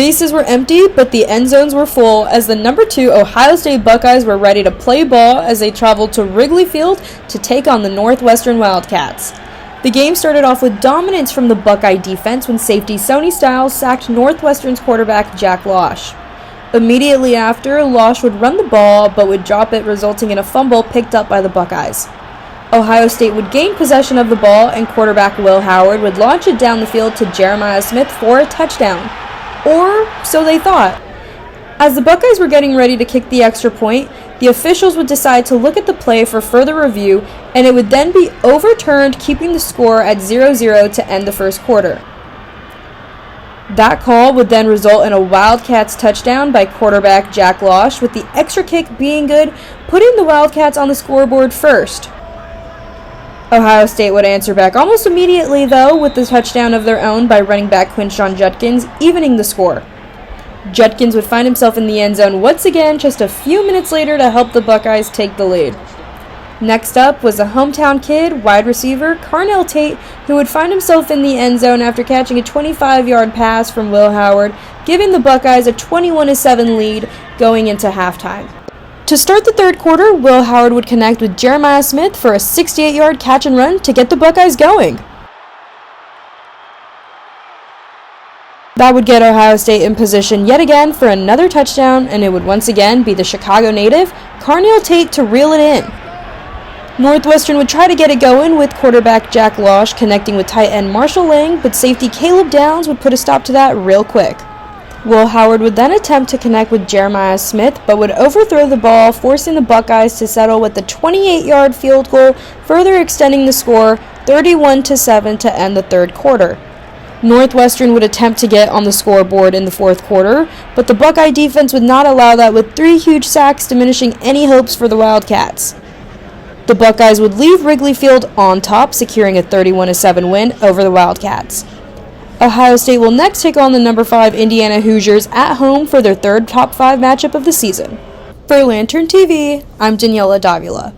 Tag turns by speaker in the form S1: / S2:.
S1: Bases were empty, but the end zones were full as the number 2 Ohio State Buckeyes were ready to play ball as they traveled to Wrigley Field to take on the Northwestern Wildcats. The game started off with dominance from the Buckeye defense when safety Sony Styles sacked Northwestern's quarterback Jack Losh. Immediately after, Losh would run the ball but would drop it, resulting in a fumble picked up by the Buckeyes. Ohio State would gain possession of the ball and quarterback Will Howard would launch it down the field to Jeremiah Smith for a touchdown. Or so they thought. As the Buckeyes were getting ready to kick the extra point, the officials would decide to look at the play for further review, and it would then be overturned, keeping the score at 0-0 to end the first quarter. That call would then result in a Wildcats touchdown by quarterback Jack Losh, with the extra kick being good, putting the Wildcats on the scoreboard first. Ohio State would answer back almost immediately, though, with the touchdown of their own by running back Quinshon Judkins, evening the score. Judkins would find himself in the end zone once again just a few minutes later to help the Buckeyes take the lead. Next up was a hometown kid, wide receiver Carnell Tate, who would find himself in the end zone after catching a 25-yard pass from Will Howard, giving the Buckeyes a 21-7 lead going into halftime. To start the third quarter, Will Howard would connect with Jeremiah Smith for a 68-yard catch and run to get the Buckeyes going. That would get Ohio State in position yet again for another touchdown, and it would once again be the Chicago native, Carnell Tate, to reel it in. Northwestern would try to get it going with quarterback Jack Losh connecting with tight end Marshall Lang, but safety Caleb Downs would put a stop to that real quick. Will Howard would then attempt to connect with Jeremiah Smith, but would overthrow the ball, forcing the Buckeyes to settle with the 28-yard field goal, further extending the score 31-7 to end the third quarter. Northwestern would attempt to get on the scoreboard in the fourth quarter, but the Buckeye defense would not allow that, with 3 huge sacks diminishing any hopes for the Wildcats. The Buckeyes would leave Wrigley Field on top, securing a 31-7 win over the Wildcats. Ohio State will next take on the number 5 Indiana Hoosiers at home for their third top 5 matchup of the season. For Lantern TV, I'm Daniela Davila.